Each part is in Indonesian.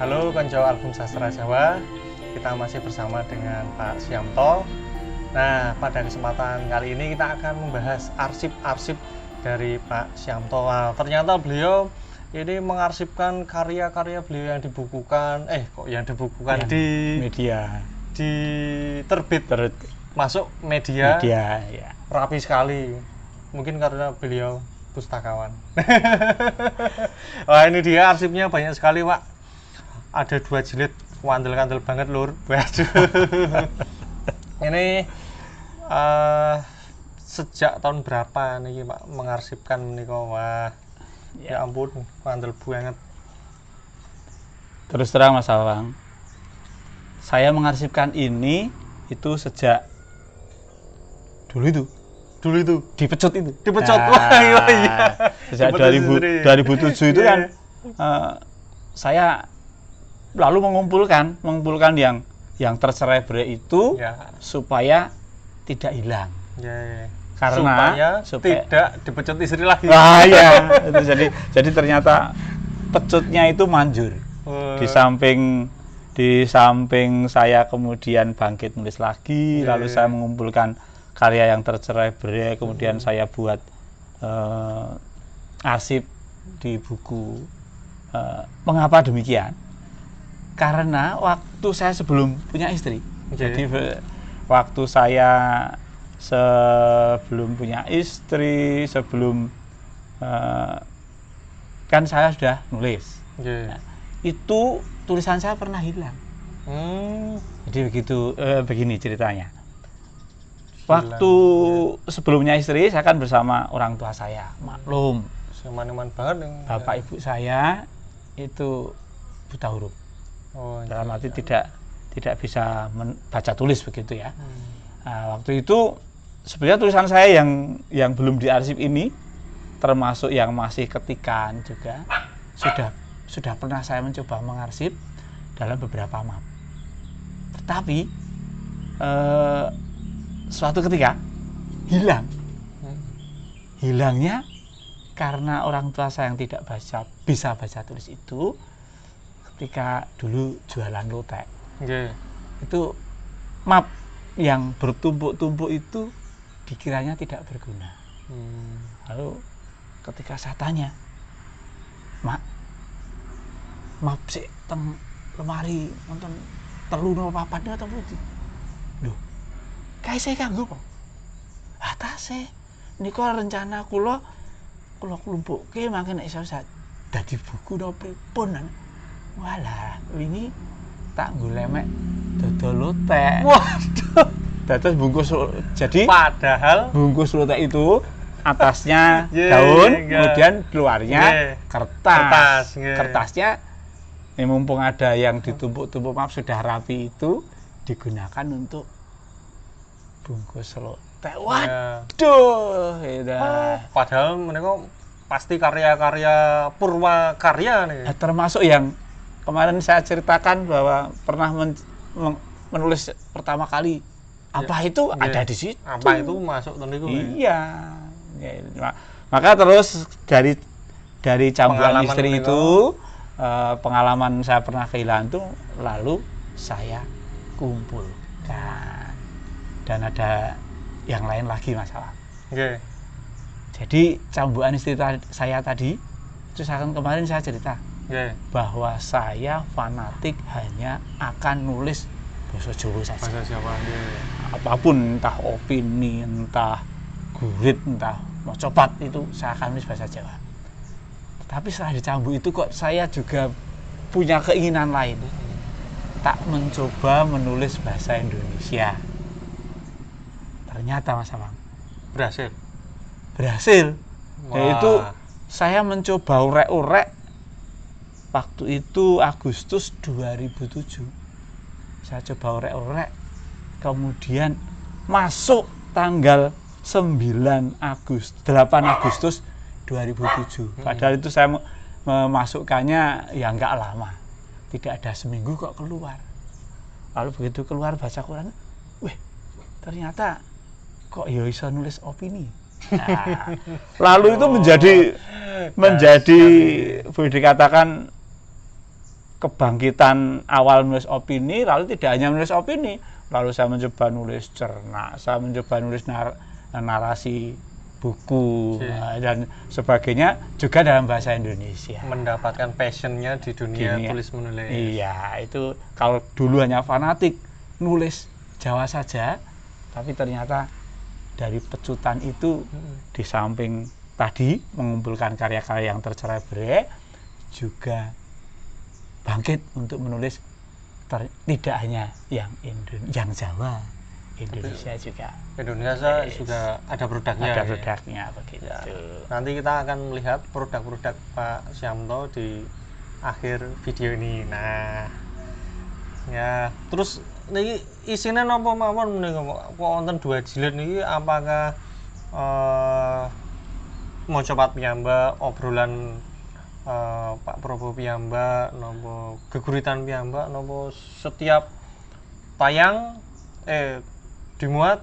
Halo konco album sastra Jawa, kita masih bersama dengan Pak Syamto. Nah, pada kesempatan kali ini kita akan membahas arsip-arsip dari Pak Syamto. Nah, ternyata beliau ini mengarsipkan karya-karya beliau yang dibukukan, di media, di terbit masuk media ya. Rapi sekali. Mungkin karena beliau pustakawan. Wah, ini dia arsipnya banyak sekali, Pak. Ada 2 jilid, wandel-kandel banget lur. Waduh. Ini sejak tahun berapa nih Pak mengarsipkan nih kok? Wah, ya ampun, wandel banget. Terus terang Mas Awang, saya mengarsipkan ini itu sejak dulu itu dipecut. Wah, iya. Sejak 2007 itu kan saya lalu mengumpulkan yang tercerai berai itu supaya tidak hilang. Karena supaya tidak dipecut istri lagi. Wah, ya. Jadi ternyata pecutnya itu manjur. Di samping saya kemudian bangkit nulis lagi, lalu saya mengumpulkan karya yang tercerai berai, kemudian saya buat arsip di buku. Mengapa demikian? Karena waktu saya sebelum punya istri, jadi waktu saya sebelum punya istri, kan saya sudah nulis. Nah, itu tulisan saya pernah hilang. Jadi begini ceritanya. Waktu sebelumnya istri, saya kan bersama orang tua saya, maklum. Semaneman banget yang bapak ibu saya itu buta huruf. Dalam arti tidak bisa baca tulis begitu ya. Nah, waktu itu sebenarnya tulisan saya yang belum diarsip ini, termasuk yang masih ketikan juga, sudah pernah saya mencoba mengarsip dalam beberapa map. Tetapi suatu ketika hilangnya karena orang tua saya yang tidak bisa baca tulis itu. Ketika dulu jualan lotek, itu map yang bertumpuk-tumpuk itu dikiranya tidak berguna. Lalu ketika saya tanya, Mak, map sih teng lemari nonton telu no papan atau apa? Loh, kayak saya kanggo kok. Atase niku rencana kula kelumpukke mangke nek iso dadi buku no pripun. Walah, ini tak nggolemek dodol lotek. Waduh. Dados bungkus, jadi padahal bungkus lotek itu atasnya daun, kemudian keluarnya kertas. Kertasnya mumpung ada yang ditumpuk-tumpuk maaf sudah rapi itu digunakan untuk bungkus lotek. Waduh, padahal mereka pasti karya-karya purwa karya nih. Termasuk yang kemarin saya ceritakan bahwa pernah menulis pertama kali itu ada di situ. Apa itu masuk tadi? Iya. Maka terus dari cambukan istri itu pengalaman saya pernah kehilangan itu lalu saya kumpulkan dan ada yang lain lagi masalah. Jadi cambukan istri saya tadi itu kemarin saya cerita. Bahwa saya fanatik hanya akan nulis bahasa Jawa saja. Bahasa Jawa. Apapun, entah opini, entah gurit, entah mau copat, itu saya akan nulis bahasa Jawa. Tapi setelah dicambuk itu kok saya juga punya keinginan lain. Tak mencoba menulis bahasa Indonesia. Ternyata Mas Amang berhasil. Yaitu saya mencoba urek-urek. Waktu itu Agustus 2007 saya coba orek-orek, kemudian masuk tanggal 8 Agustus 2007. Padahal itu saya memasukkannya ya nggak lama, tidak ada seminggu kok keluar. Lalu begitu keluar baca Quran, ternyata kok ya bisa nulis opini. Nah, lalu itu menjadi boleh dikatakan kebangkitan awal menulis opini, lalu tidak hanya menulis opini, lalu saya mencoba nulis cerna, saya mencoba nulis narasi buku dan sebagainya juga dalam bahasa Indonesia. Mendapatkan passionnya di dunia tulis menulis. Iya, itu kalau dulu hanya fanatik nulis Jawa saja, tapi ternyata dari pecutan itu di samping tadi mengumpulkan karya-karya yang tercerai-berai, juga bangkit untuk menulis tidak hanya yang Jawa, Indonesia juga. Indonesia juga ada produknya. Ada produknya begitu. Ya. Nanti kita akan melihat produk-produk Pak Syamto di akhir video ini. Nah, ya terus ini isinya napa mawon menika kok wonten 2 jilid niki, apakah mau coba piyambak obrolan Pak Prabowo piyambak napa geguritan piyambak napa setiap tayang dimuat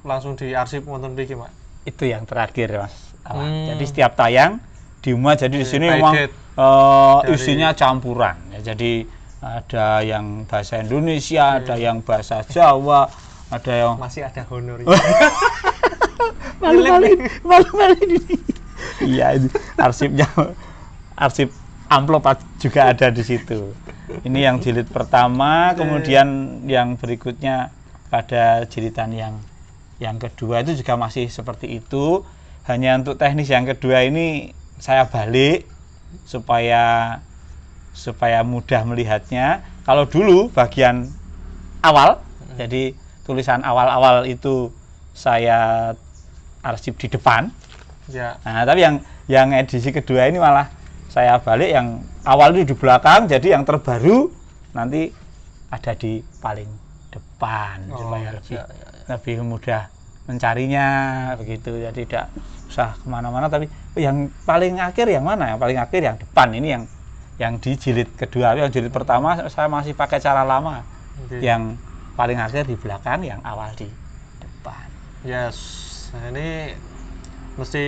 langsung diarsip wonten mriki, Pak? Itu yang terakhir, Mas. Jadi setiap tayang dimuat, jadi di sini memang isinya campuran ya. Jadi ada yang bahasa Indonesia, ada yang bahasa Jawa, ada yang masih ada honornya. malu-malu ini. Iya, arsip amplop juga ada di situ. Ini yang jilid pertama, kemudian yang berikutnya pada jilidan yang kedua itu juga masih seperti itu. Hanya untuk teknis yang kedua ini saya balik supaya mudah melihatnya. Kalau dulu bagian awal, jadi tulisan awal-awal itu saya arsip di depan. Ya. Nah, tapi yang edisi kedua ini malah saya balik, yang awal itu di belakang, jadi yang terbaru nanti ada di paling depan supaya lebih mudah mencarinya begitu. Jadi tidak usah kemana-mana, tapi yang paling akhir yang mana? Yang paling akhir yang depan ini yang di jilid kedua. Yang jilid pertama saya masih pakai cara lama. Yang paling akhir di belakang, yang awal di depan. Yes, nah, ini mesti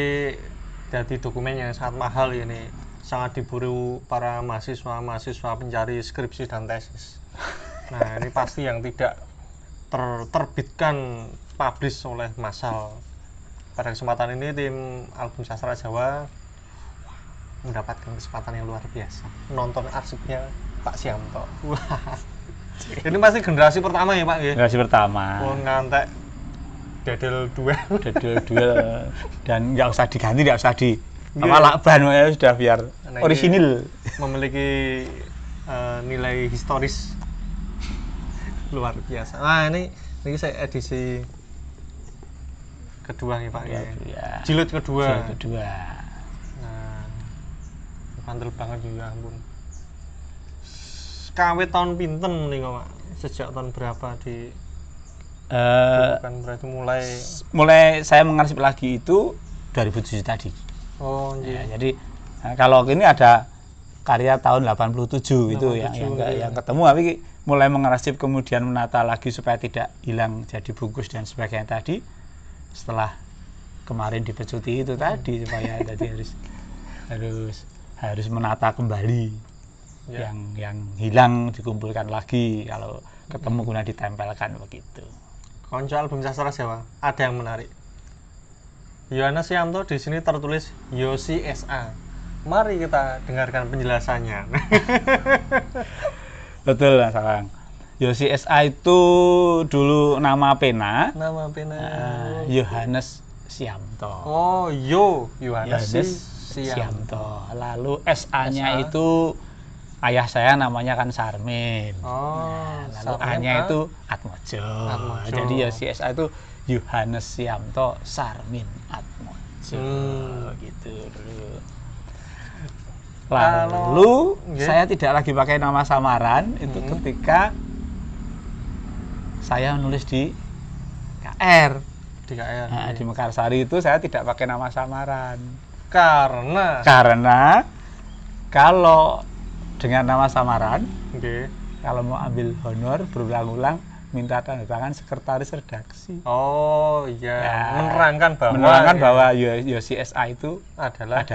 jadi dokumen yang sangat mahal ini, sangat diburu para mahasiswa pencari skripsi dan tesis. Nah, ini pasti yang tidak terbitkan publish oleh massal. Pada kesempatan ini tim Album Sastra Jawa mendapatkan kesempatan yang luar biasa nonton arsipnya Pak Syamto. Wah, ini masih generasi pertama ya, Pak ya? Generasi pertama. Oh, ngantek dedel duel dan nggak usah diganti, nggak usah di lakban ya, sudah biar orisinil, memiliki nilai historis luar biasa. Nah, ini saya edisi kedua nih, Pak ya. Jilid kedua. Nah, pantel banget juga, ampun. Kawit tahun pinten nih, Pak? Sejak tahun berapa di bukan berarti mulai saya mengarsip lagi itu 2007 tadi. Oh iya. Ya, jadi kalau ini ada karya tahun 87 itu yang ketemu, tapi mulai mengarsip kemudian menata lagi supaya tidak hilang jadi bungkus dan sebagainya tadi setelah kemarin dipecuti itu tadi, supaya jadi harus menata kembali yang hilang, dikumpulkan lagi, kalau ketemu guna ditempelkan begitu. Konco Album Sastra Jawa, ada yang menarik. Yohanes Syamto di sini tertulis Yosi SA. Mari kita dengarkan penjelasannya. Betul, Mas Awang. Yosi SA itu dulu nama pena. Nama pena. Yohanes Syamto. Oh, Yohanes Syamto. Lalu SA-nya itu ayah saya namanya kan Sarmin. Lalu A-nya itu Atmojo. Jadi Yosi SA itu Yohanes Syamto Sarmin Atmojo. Gitu dulu. Lalu saya tidak lagi pakai nama samaran itu ketika saya menulis di KR. Di Mekarsari itu saya tidak pakai nama samaran. Karena kalau dengan nama samaran, kalau mau ambil honor berulang-ulang minta tanda tangan sekretaris redaksi. Oh iya, menerangkan bahwa Yosi SA itu adalah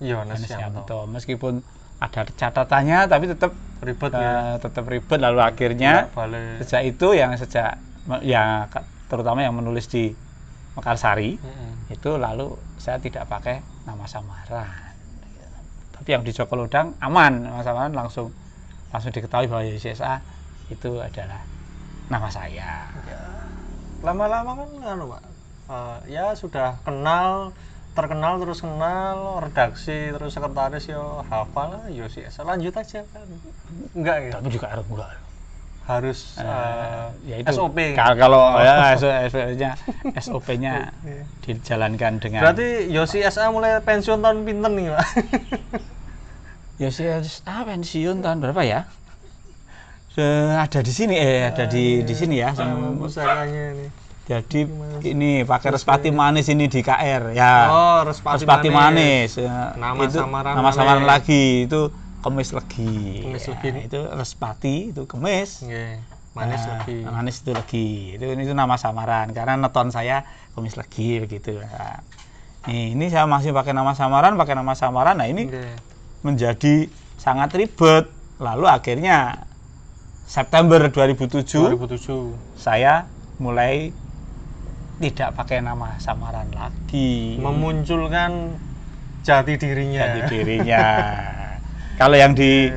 Yohanes Syamto. Meskipun ada catatannya tapi tetap Ribet ya. tetap ribet. Lalu akhirnya Balik. sejak itu ya terutama yang menulis di Mekarsari itu lalu saya tidak pakai nama samaran. Tapi yang di Joko Lodang aman, nama samaran langsung diketahui bahwa YOSI-SA itu adalah nama saya. Ya. Lama-lama kan Pak. Ya sudah terkenal terus kenal, redaksi terus sekretaris yo hafal lah YOSI-SA. Lanjut aja kan. Enggak ya. Tapi juga enggak. Harus Ya itu SOP. Kalau ya SOP-nya dijalankan dengan. Berarti YOSI-SA mulai pensiun tahun pinten nih, Pak? YOSI-SA pensiun tahun berapa ya? Ada di sini ada di sini ya. Pusakanya ini. Jadi ini pakai Respati Manis ini di KR ya. Oh, Respati Manis. Nama itu samaran nama samaran lagi itu Kemis Legi. Kemis Ya, Legi. itu Respati itu Kemis. Nggih. Manis Nah, lagi. Manis itu Legi. Itu nama samaran karena neton saya Kemis Legi begitu. Nah, ini saya masih pakai nama samaran. Nah, ini Nggih. menjadi sangat ribet. Lalu akhirnya September 2007 saya mulai tidak pakai nama samaran lagi. Memunculkan jati dirinya. Kalau yang di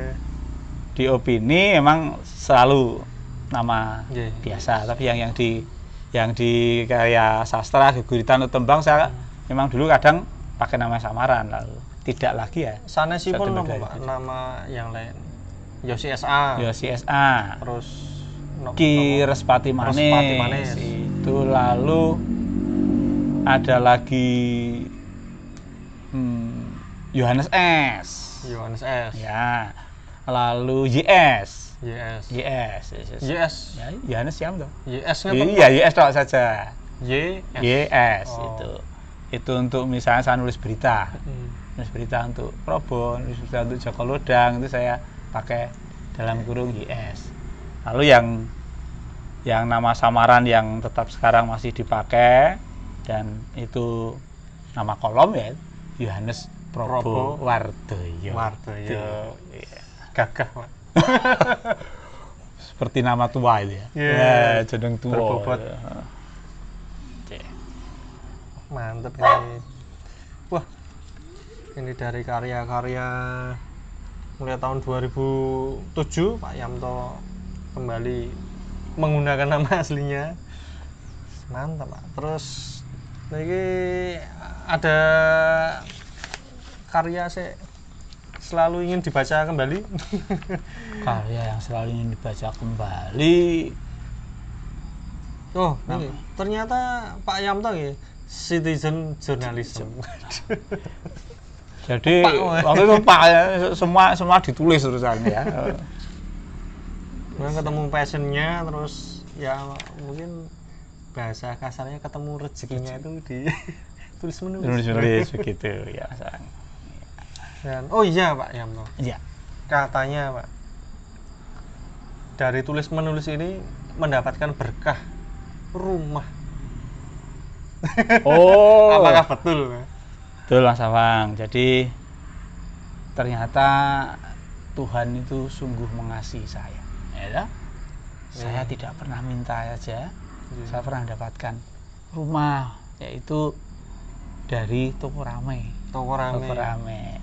opini memang selalu nama Nggih. biasa, tapi yang di karya sastra, geguritan atau tembang saya memang dulu kadang pakai nama samaran, lalu tidak lagi ya. Sanesipun September apa Pak? 2007. Nama yang lain. YOSI-SA. YOSI-SA. Terus Ki Respati Respati Manis. Itu lalu ada lagi Yohanes S. Yohanes S. Ya. Lalu YS. YS. YS. YS. Ya, Yohanes siapa tuh? YS nya Iya, YS tok saja. YS. YS Oh. Itu untuk misalnya saya nulis berita. Hmm. Nulis berita untuk Probo, nulis berita untuk Joko Lodang itu saya pakai dalam kurung YS. Lalu yang nama samaran yang tetap sekarang masih dipakai dan itu nama kolom ya Yohanes Probo Wardoyo. Iya. Gagah, Pak. Seperti nama tua itu ya. Yeah. Ya, jeneng tua. Berbobot. Ya. Mantep ini. Wah, ini dari karya-karya mulai tahun 2007 Pak Yamto kembali menggunakan nama aslinya. Mantap Pak. Terus ini ada karya selalu ingin dibaca kembali. Karya yang selalu ingin dibaca kembali. Oh, ini ternyata Pak Yamto ya citizen journalism. Jadi Pak, waktu itu Pak ya, semua ditulis tulisannya ya. Memang ketemu passionnya, terus ya mungkin bahasa kasarnya ketemu rezekinya itu di tulis Tulis begitu ya. Dan oh iya Pak Yamto, Iya. katanya Pak dari tulis menulis ini mendapatkan berkah rumah. Oh. Apakah betul Pak? Betul Mas Awang. Jadi ternyata Tuhan itu sungguh mengasihi saya. Ya, saya tidak pernah minta saja. Saya pernah dapatkan rumah, yaitu dari Toko Rame. Toko Rame.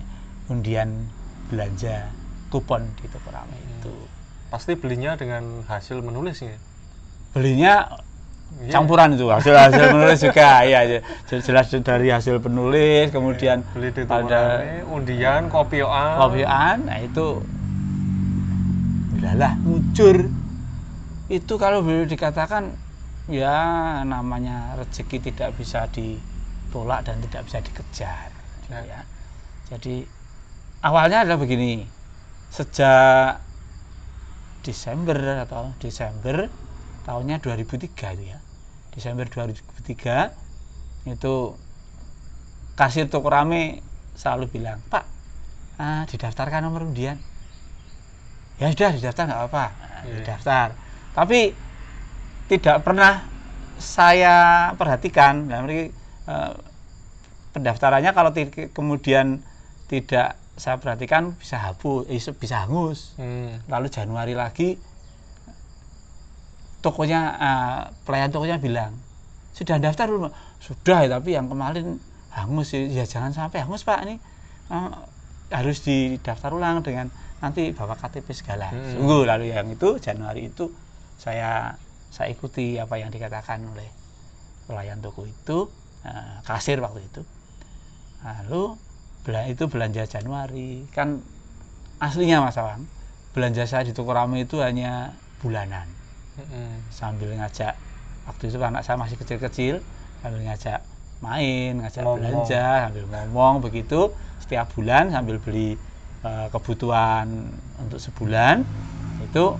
Undian belanja kupon di Toko Rame itu. Pasti belinya dengan hasil menulis ya? Belinya Iya. campuran itu hasil penulis juga ya jelas dari hasil penulis kemudian Beli di Toko ada Rame, undian, kopioan. kopioan. Nah itu bilalah mujur itu kalau boleh dikatakan ya namanya rezeki tidak bisa ditolak dan tidak bisa dikejar ya. Jadi awalnya adalah begini, sejak Desember tahunnya 2003 itu ya. Desember 2003 itu kasir Toko Rame selalu bilang, "Pak, didaftarkan nomor undian." Ya sudah didaftar nggak apa-apa. Didaftar. Tapi tidak pernah saya perhatikan, pendaftarannya kalau kemudian tidak saya perhatikan bisa hapus, bisa hangus. Lalu Januari lagi tokonya, pelayan tokonya bilang, sudah daftar belum? Sudah, tapi yang kemarin hangus. Ya jangan sampai hangus Pak, ini harus didaftar ulang dengan nanti bawa KTP segala. Sungguh, lalu yang itu Januari itu saya ikuti apa yang dikatakan oleh pelayan toko itu, kasir waktu itu. Lalu itu belanja Januari, kan aslinya Mas Awang, belanja saya di toko Rame itu hanya bulanan. Sambil ngajak, waktu itu anak saya masih kecil-kecil, sambil ngajak main, ngajak belanja, sambil ngomong begitu setiap bulan, sambil beli kebutuhan untuk sebulan itu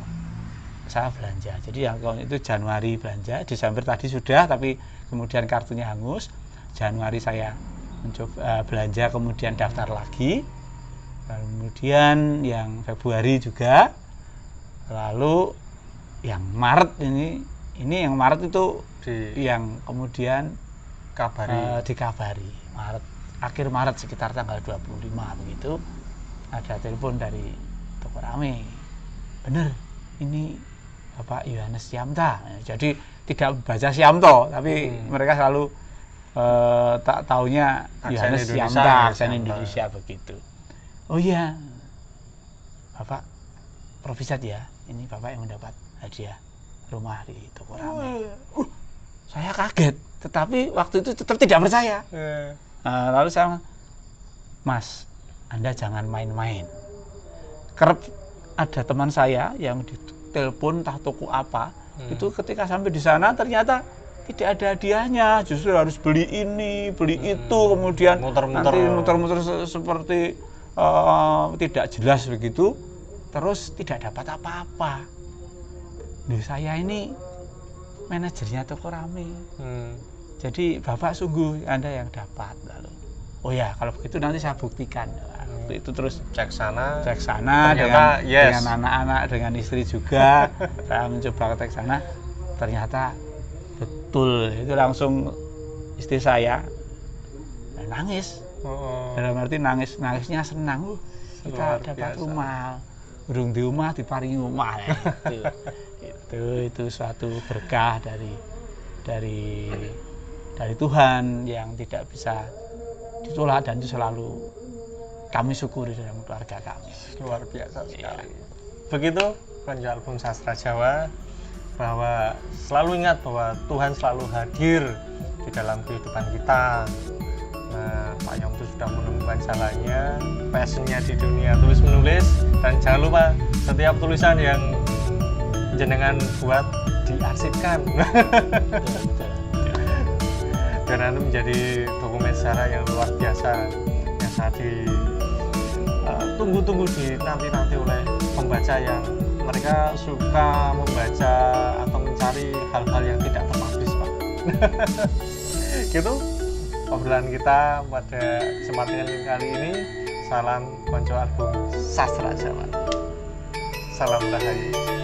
saya belanja. Jadi yang itu Januari belanja, Desember tadi sudah, tapi kemudian kartunya hangus. Januari saya mencoba belanja, kemudian daftar lagi, kemudian yang Februari juga, lalu yang Maret ini yang Maret itu yang kemudian dikabari Maret, akhir Maret sekitar tanggal 25 begitu, ada telepon dari toko Rame, bener ini Bapak Yohanes Syamta. Jadi tidak baca Syamto, tapi mereka selalu tak taunya Yohanes Syamta, aksen Indonesia begitu. Oh iya, Bapak Profisat ya, ini Bapak yang mendapat hadiah rumah di toko Rame. Saya kaget, tetapi waktu itu tetap tidak percaya. Lalu saya, Mas, Anda jangan main-main. Kerap ada teman saya yang ditelepon entah toko apa, itu ketika sampai di sana ternyata tidak ada hadiahnya, justru harus beli ini, beli itu, kemudian muter-muter seperti tidak jelas begitu, terus tidak dapat apa-apa. Saya ini manajernya toko Rame, jadi Bapak sungguh Anda yang dapat. Lalu, oh ya kalau begitu nanti saya buktikan. Itu terus cek sana dengan anak-anak, dengan istri juga. Saya mencoba cek sana, ternyata betul. Itu langsung istri saya nangis. Dalam arti nangisnya senang. Kita dapat rumah, urung di rumah diparingi rumah. Itu suatu berkah dari Tuhan yang tidak bisa ditolak, dan itu selalu kami syukuri dalam keluarga kami. Luar biasa sekali. Begitu Konco Album Sastra Jawa, bahwa selalu ingat bahwa Tuhan selalu hadir di dalam kehidupan kita. Nah, Pak Yomtu sudah menemukan jalannya, passionnya di dunia tulis menulis, dan jangan lupa setiap tulisan yang jenengan buat diarsipkan. Dan itu menjadi dokumen sejarah yang luar biasa, yang saat tunggu-tunggu nanti oleh pembaca yang mereka suka membaca atau mencari hal-hal yang tidak terpublish, Pak. Gitu obrolan kita pada kesempatan kali ini. Salam Konco Album Sastra Jawa. Salam Rahayu.